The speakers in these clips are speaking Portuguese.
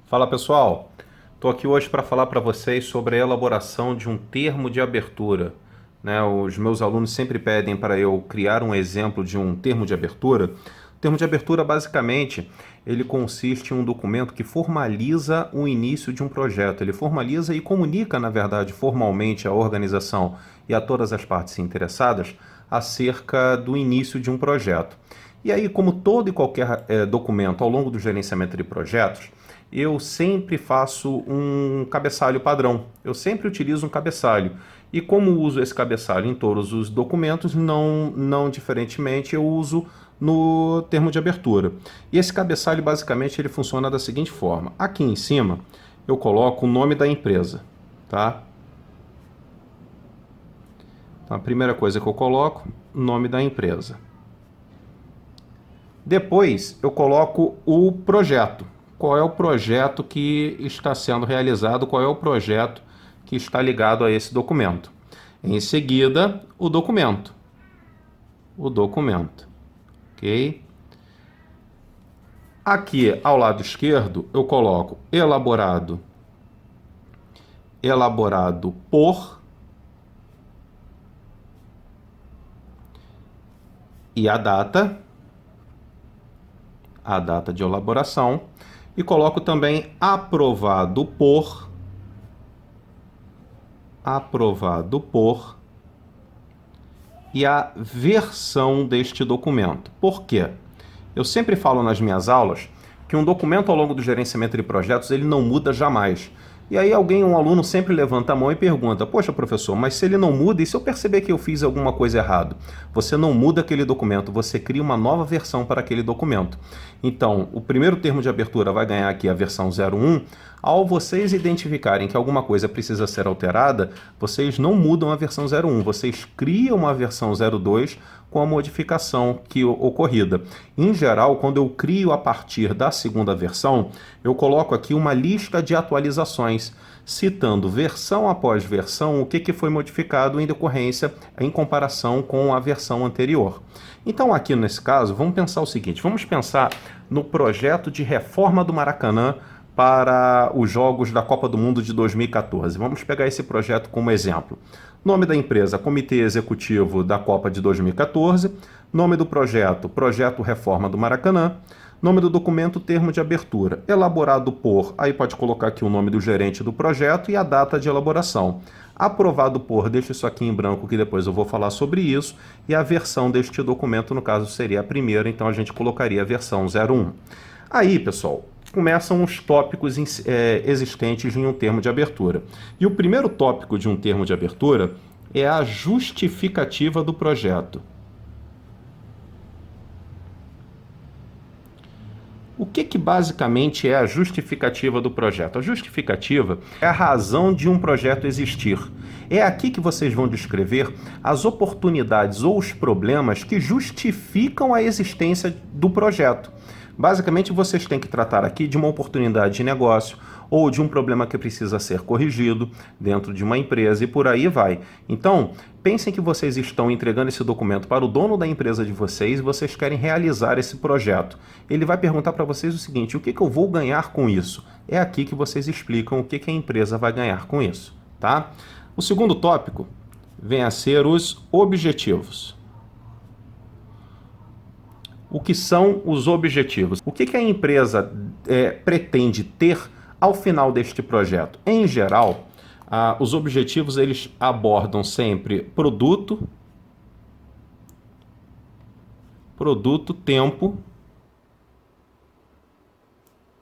Fala pessoal, estou aqui hoje para falar para vocês sobre a elaboração de um termo de abertura. Os meus alunos sempre pedem para eu criar um exemplo de um termo de abertura. O termo de abertura, basicamente, ele consiste em um documento que formaliza o início de um projeto. Ele formaliza e comunica, na verdade, formalmente à organização e a todas as partes interessadas acerca do início de um projeto. E aí, como todo e qualquer documento ao longo do gerenciamento de projetos, eu sempre faço um cabeçalho padrão. Eu sempre utilizo um cabeçalho. E como uso esse cabeçalho em todos os documentos, não diferentemente, eu uso no termo de abertura. E esse cabeçalho, basicamente, ele funciona da seguinte forma. Aqui em cima, eu coloco o nome da empresa, tá? Então, a primeira coisa que eu coloco, nome da empresa. Depois, eu coloco o projeto. Qual é o projeto que está sendo realizado, qual é o projeto que está ligado a esse documento. Em seguida, o documento. Ok? Aqui, ao lado esquerdo, eu coloco elaborado por e a data de elaboração. E coloco também aprovado por e a versão deste documento. Por quê? Eu sempre falo nas minhas aulas que um documento ao longo do gerenciamento de projetos ele não muda jamais. E aí um aluno sempre levanta a mão e pergunta, poxa professor, mas se ele não muda, e se eu perceber que eu fiz alguma coisa errada? Você não muda aquele documento, você cria uma nova versão para aquele documento. Então, o primeiro termo de abertura vai ganhar aqui a versão 01. Ao vocês identificarem que alguma coisa precisa ser alterada, vocês não mudam a versão 01, vocês criam uma versão 02 com a modificação que ocorrida. Em geral, quando eu crio a partir da segunda versão, eu coloco aqui uma lista de atualizações, citando versão após versão o que foi modificado em decorrência, em comparação com a versão anterior. Então aqui nesse caso, vamos pensar o seguinte, vamos pensar no projeto de reforma do Maracanã para os Jogos da Copa do Mundo de 2014. Vamos pegar esse projeto como exemplo. Nome da empresa, Comitê Executivo da Copa de 2014. Nome do projeto, Projeto Reforma do Maracanã. Nome do documento, termo de abertura. Elaborado por, aí pode colocar aqui o nome do gerente do projeto e a data de elaboração. Aprovado por, deixa isso aqui em branco que depois eu vou falar sobre isso. E a versão deste documento, no caso, seria a primeira, então a gente colocaria a versão 01. Aí, pessoal, começam os tópicos existentes em um termo de abertura. E o primeiro tópico de um termo de abertura é a justificativa do projeto. O que basicamente é a justificativa do projeto? A justificativa é a razão de um projeto existir. É aqui que vocês vão descrever as oportunidades ou os problemas que justificam a existência do projeto. Basicamente, vocês têm que tratar aqui de uma oportunidade de negócio ou de um problema que precisa ser corrigido dentro de uma empresa e por aí vai. Então, pensem que vocês estão entregando esse documento para o dono da empresa de vocês e vocês querem realizar esse projeto. Ele vai perguntar para vocês o seguinte, o que eu vou ganhar com isso? É aqui que vocês explicam o que a empresa vai ganhar com isso, tá? O segundo tópico vem a ser os objetivos. O que são os objetivos? O que a empresa pretende ter ao final deste projeto? Em geral, os objetivos eles abordam sempre produto,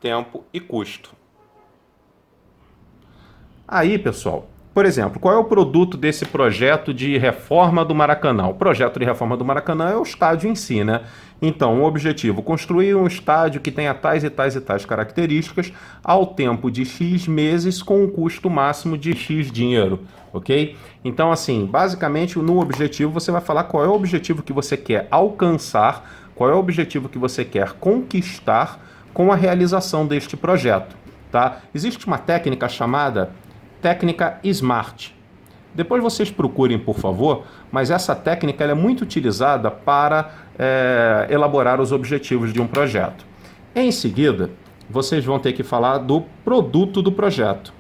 tempo e custo. Aí, pessoal, por exemplo, qual é o produto desse projeto de reforma do Maracanã? O projeto de reforma do Maracanã é o estádio em si, né? Então, o objetivo, construir um estádio que tenha tais e tais e tais características ao tempo de X meses com um custo máximo de X dinheiro, ok? Então, assim, basicamente, no objetivo você vai falar qual é o objetivo que você quer alcançar, qual é o objetivo que você quer conquistar com a realização deste projeto, tá? Existe uma técnica chamada técnica SMART. Depois vocês procurem, por favor, mas essa técnica ela é muito utilizada para elaborar os objetivos de um projeto. Em seguida, vocês vão ter que falar do produto do projeto.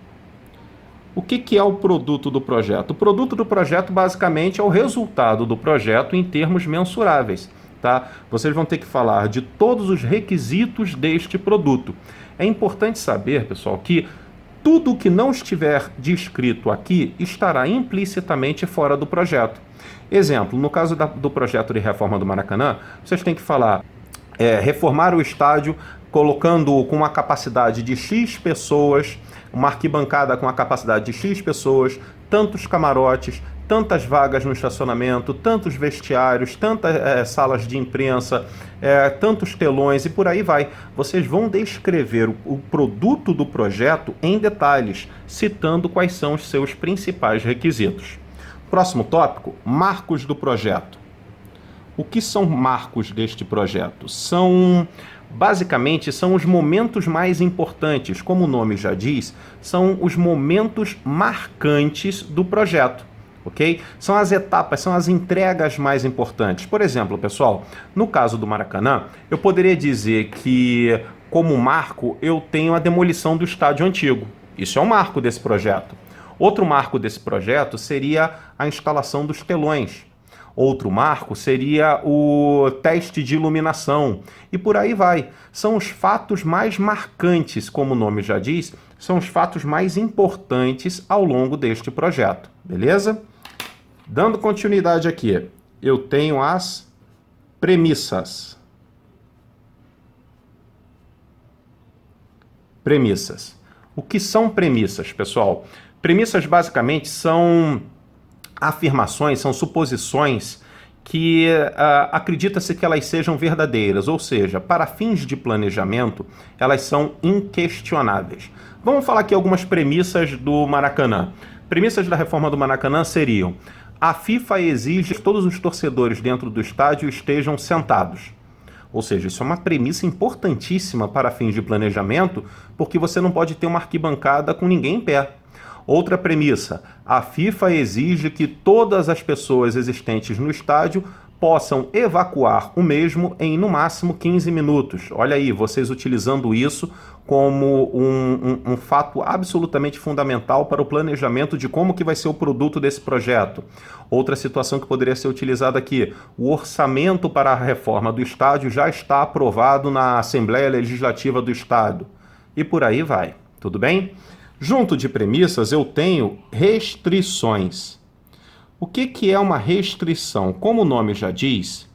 O que é o produto do projeto? O produto do projeto basicamente é o resultado do projeto em termos mensuráveis, tá? Vocês vão ter que falar de todos os requisitos deste produto. É importante saber, pessoal, que tudo que não estiver descrito aqui estará implicitamente fora do projeto. Exemplo, no caso do projeto de reforma do Maracanã, vocês têm que falar reformar o estádio colocando com uma capacidade de X pessoas, uma arquibancada com a capacidade de X pessoas, tantos camarotes, tantas vagas no estacionamento, tantos vestiários, tantas salas de imprensa, tantos telões e por aí vai. Vocês vão descrever o produto do projeto em detalhes, citando quais são os seus principais requisitos. Próximo tópico, marcos do projeto. O que são marcos deste projeto? Basicamente, são os momentos mais importantes, como o nome já diz, são os momentos marcantes do projeto, ok? São as etapas, são as entregas mais importantes. Por exemplo, pessoal, no caso do Maracanã, eu poderia dizer que, como marco, eu tenho a demolição do estádio antigo. Isso é um marco desse projeto. Outro marco desse projeto seria a instalação dos telões. Outro marco seria o teste de iluminação e por aí vai. São os fatos mais marcantes, como o nome já diz, são os fatos mais importantes ao longo deste projeto, beleza? Dando continuidade aqui, eu tenho as premissas. Premissas. O que são premissas, pessoal? Premissas basicamente são afirmações, são suposições que acredita-se que elas sejam verdadeiras, ou seja, para fins de planejamento, elas são inquestionáveis. Vamos falar aqui algumas premissas do Maracanã. Premissas da reforma do Maracanã seriam: a FIFA exige que todos os torcedores dentro do estádio estejam sentados. Ou seja, isso é uma premissa importantíssima para fins de planejamento, porque você não pode ter uma arquibancada com ninguém em pé. Outra premissa: a FIFA exige que todas as pessoas existentes no estádio possam evacuar o mesmo em, no máximo, 15 minutos. Olha aí, vocês utilizando isso como um fato absolutamente fundamental para o planejamento de como que vai ser o produto desse projeto. Outra situação que poderia ser utilizada aqui: o orçamento para a reforma do estádio já está aprovado na Assembleia Legislativa do Estado. E por aí vai, tudo bem? Junto de premissas, eu tenho restrições. O que é uma restrição? Como o nome já diz,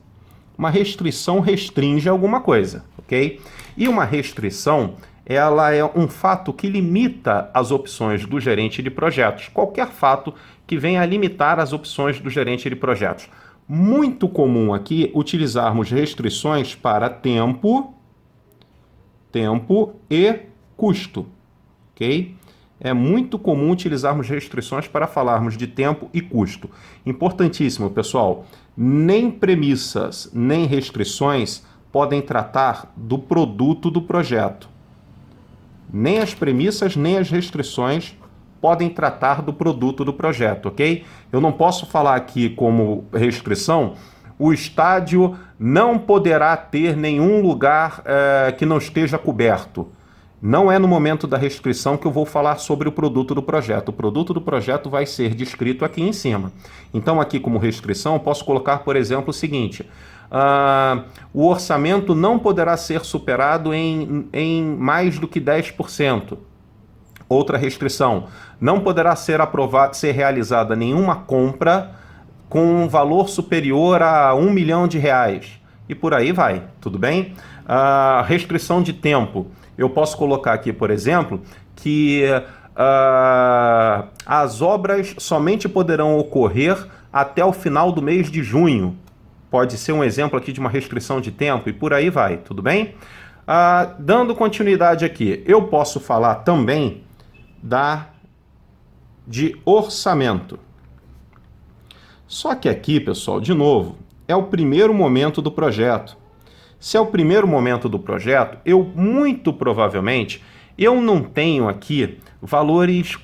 uma restrição restringe alguma coisa, ok? E uma restrição, ela é um fato que limita as opções do gerente de projetos. Qualquer fato que venha a limitar as opções do gerente de projetos. Muito comum aqui utilizarmos restrições para tempo e custo, ok? É muito comum utilizarmos restrições para falarmos de tempo e custo. Importantíssimo, pessoal, nem premissas, nem restrições podem tratar do produto do projeto. Nem as premissas, nem as restrições podem tratar do produto do projeto, ok? Eu não posso falar aqui como restrição: o estádio não poderá ter nenhum lugar que não esteja coberto. Não é no momento da restrição que eu vou falar sobre o produto do projeto. O produto do projeto vai ser descrito aqui em cima. Então, aqui como restrição, eu posso colocar, por exemplo, o seguinte: o orçamento não poderá ser superado em mais do que 10%. Outra restrição: não poderá ser realizada nenhuma compra com um valor superior a R$1 milhão. E por aí vai, tudo bem? Restrição de tempo. Eu posso colocar aqui, por exemplo, que as obras somente poderão ocorrer até o final do mês de junho. Pode ser um exemplo aqui de uma restrição de tempo e por aí vai, tudo bem? Dando continuidade aqui, eu posso falar também de orçamento. Só que aqui, pessoal, de novo, é o primeiro momento do projeto. Se é o primeiro momento do projeto, muito provavelmente, eu não tenho aqui valores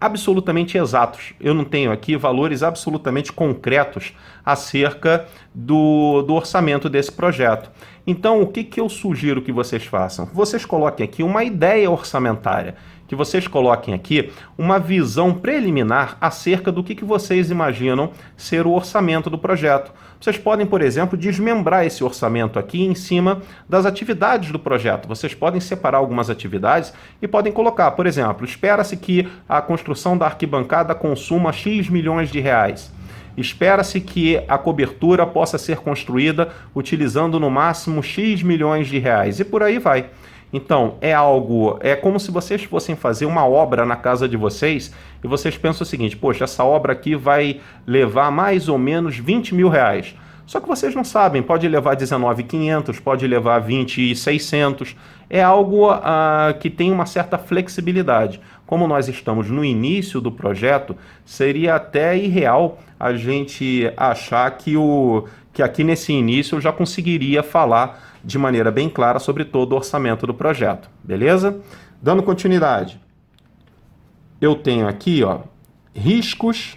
absolutamente exatos. Eu não tenho aqui valores absolutamente concretos acerca do orçamento desse projeto. Então, o que eu sugiro que vocês façam? Vocês coloquem aqui uma ideia orçamentária, que vocês coloquem aqui uma visão preliminar acerca do que vocês imaginam ser o orçamento do projeto. Vocês podem, por exemplo, desmembrar esse orçamento aqui em cima das atividades do projeto. Vocês podem separar algumas atividades e podem colocar, por exemplo, espera-se que a construção da arquibancada consuma X milhões de reais. Espera-se que a cobertura possa ser construída utilizando no máximo X milhões de reais. E por aí vai. Então, é como se vocês fossem fazer uma obra na casa de vocês e vocês pensam o seguinte: poxa, essa obra aqui vai levar mais ou menos 20 mil reais. Só que vocês não sabem, pode levar 19.500, pode levar 20.600. É algo que tem uma certa flexibilidade. Como nós estamos no início do projeto, seria até irreal a gente achar que aqui nesse início eu já conseguiria falar de maneira bem clara sobre todo o orçamento do projeto, beleza? Dando continuidade, eu tenho aqui, ó, riscos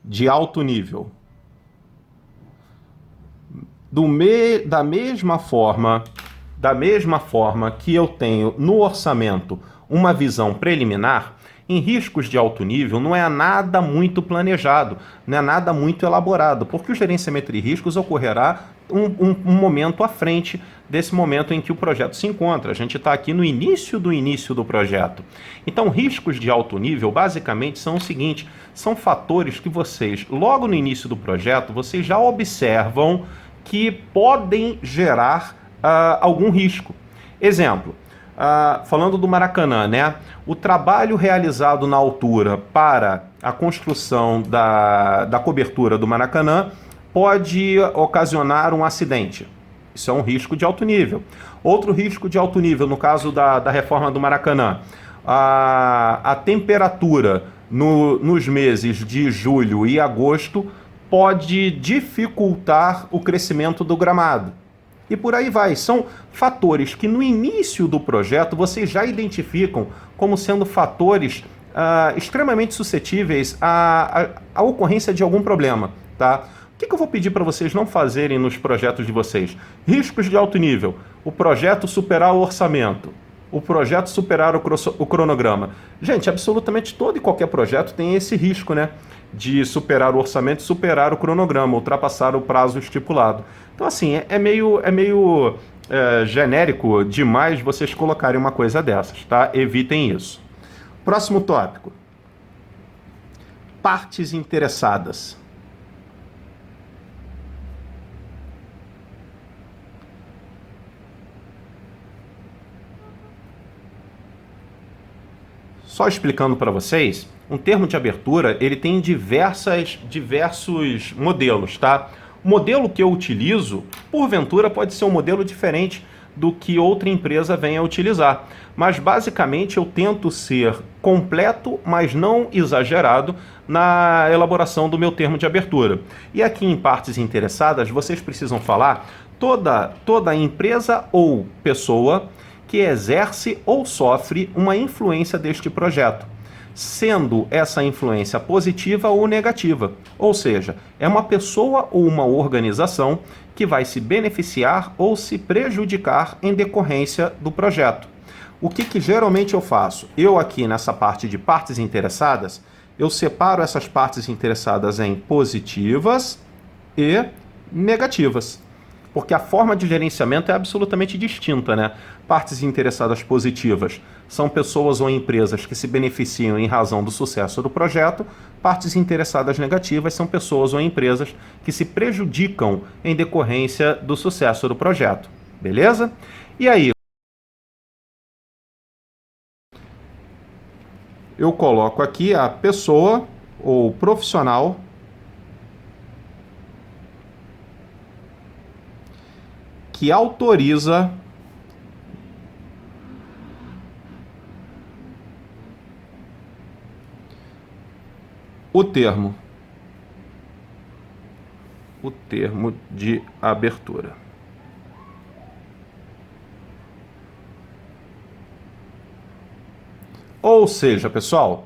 de alto nível. Da mesma forma que eu tenho no orçamento uma visão preliminar, em riscos de alto nível não é nada muito planejado, não é nada muito elaborado, porque o gerenciamento de riscos ocorrerá um momento à frente desse momento em que o projeto se encontra. A gente está aqui no início do projeto. Então, riscos de alto nível, basicamente, são o seguinte: são fatores que vocês, logo no início do projeto, vocês já observam que podem gerar algum risco. Exemplo, falando do Maracanã, né? O trabalho realizado na altura para a construção da cobertura do Maracanã pode ocasionar um acidente. Isso é um risco de alto nível. Outro risco de alto nível, no caso da reforma do Maracanã, a temperatura nos meses de julho e agosto pode dificultar o crescimento do gramado. E por aí vai. São fatores que no início do projeto vocês já identificam como sendo fatores extremamente suscetíveis à ocorrência de algum problema, tá? O que eu vou pedir para vocês não fazerem nos projetos de vocês? Riscos de alto nível. O projeto superar o orçamento. O projeto superar o cronograma. Gente, absolutamente todo e qualquer projeto tem esse risco, né? De superar o orçamento, superar o cronograma, ultrapassar o prazo estipulado. Então, assim, é meio genérico demais vocês colocarem uma coisa dessas, tá? Evitem isso. Próximo tópico. Partes interessadas. Só explicando para vocês, um termo de abertura ele tem diversos modelos, tá? O modelo que eu utilizo, porventura, pode ser um modelo diferente do que outra empresa venha a utilizar. Mas, basicamente, eu tento ser completo, mas não exagerado, na elaboração do meu termo de abertura. E aqui em partes interessadas, vocês precisam falar toda empresa ou pessoa que exerce ou sofre uma influência deste projeto, sendo essa influência positiva ou negativa. Ou seja, é uma pessoa ou uma organização que vai se beneficiar ou se prejudicar em decorrência do projeto. O que geralmente eu faço? Eu aqui nessa parte de partes interessadas, eu separo essas partes interessadas em positivas e negativas. Porque a forma de gerenciamento é absolutamente distinta, né? Partes interessadas positivas são pessoas ou empresas que se beneficiam em razão do sucesso do projeto. Partes interessadas negativas são pessoas ou empresas que se prejudicam em decorrência do sucesso do projeto. Beleza? E aí, eu coloco aqui a pessoa ou profissional que autoriza o termo de abertura. Ou seja, pessoal,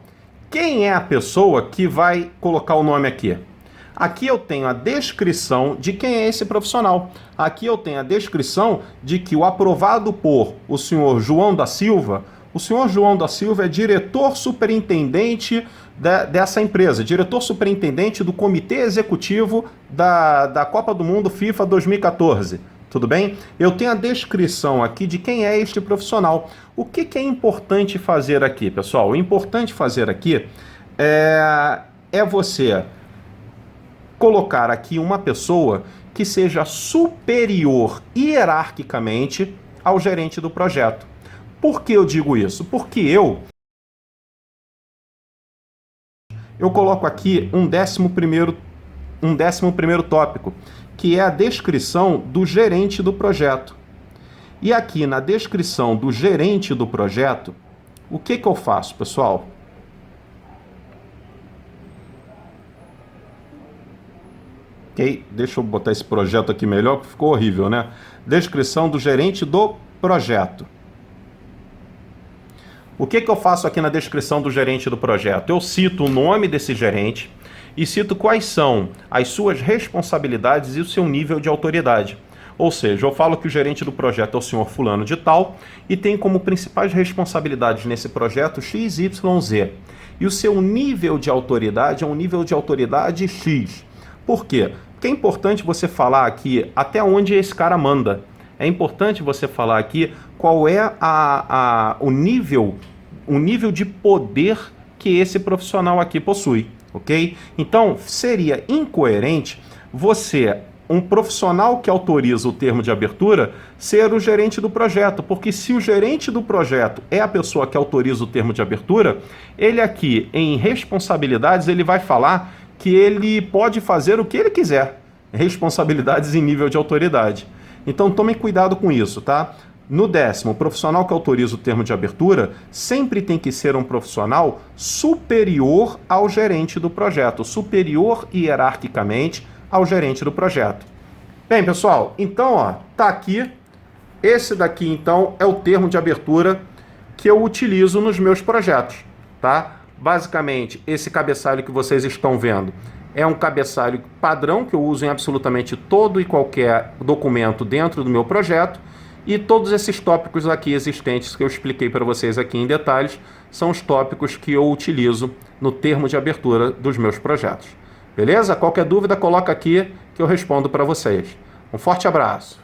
quem é a pessoa que vai colocar o nome aqui? Aqui eu tenho a descrição de quem é esse profissional. Aqui eu tenho a descrição de que o aprovado por o senhor João da Silva, o senhor João da Silva é diretor superintendente dessa empresa, diretor superintendente do Comitê Executivo da Copa do Mundo FIFA 2014. Tudo bem? Eu tenho a descrição aqui de quem é este profissional. O que é importante fazer aqui, pessoal? O importante fazer aqui é você colocar aqui uma pessoa que seja superior hierarquicamente ao gerente do projeto. Por que eu digo isso? Porque eu coloco aqui um 11º tópico, que é a descrição do gerente do projeto. E aqui na descrição do gerente do projeto, o que eu faço, pessoal? Ok, deixa eu botar esse projeto aqui melhor, que ficou horrível, né? Descrição do gerente do projeto. O que eu faço aqui na descrição do gerente do projeto? Eu cito o nome desse gerente e cito quais são as suas responsabilidades e o seu nível de autoridade. Ou seja, eu falo que o gerente do projeto é o senhor fulano de tal e tem como principais responsabilidades nesse projeto X, Y, Z. E o seu nível de autoridade é um nível de autoridade X. Por quê? Porque é importante você falar aqui até onde esse cara manda. É importante você falar aqui qual é o nível de poder que esse profissional aqui possui, ok? Então, seria incoerente você, um profissional que autoriza o termo de abertura, ser o gerente do projeto, porque se o gerente do projeto é a pessoa que autoriza o termo de abertura, ele aqui, em responsabilidades, ele vai falar que ele pode fazer o que ele quiser. Responsabilidades em nível de autoridade. Então tomem cuidado com isso, tá? No 10º, o profissional que autoriza o termo de abertura sempre tem que ser um profissional superior ao gerente do projeto, superior hierarquicamente ao gerente do projeto. Bem, pessoal, então, ó, tá aqui. Esse daqui, então, é o termo de abertura que eu utilizo nos meus projetos, tá? Basicamente, esse cabeçalho que vocês estão vendo é um cabeçalho padrão que eu uso em absolutamente todo e qualquer documento dentro do meu projeto, e todos esses tópicos aqui existentes que eu expliquei para vocês aqui em detalhes são os tópicos que eu utilizo no termo de abertura dos meus projetos. Beleza? Qualquer dúvida, coloca aqui que eu respondo para vocês. Um forte abraço!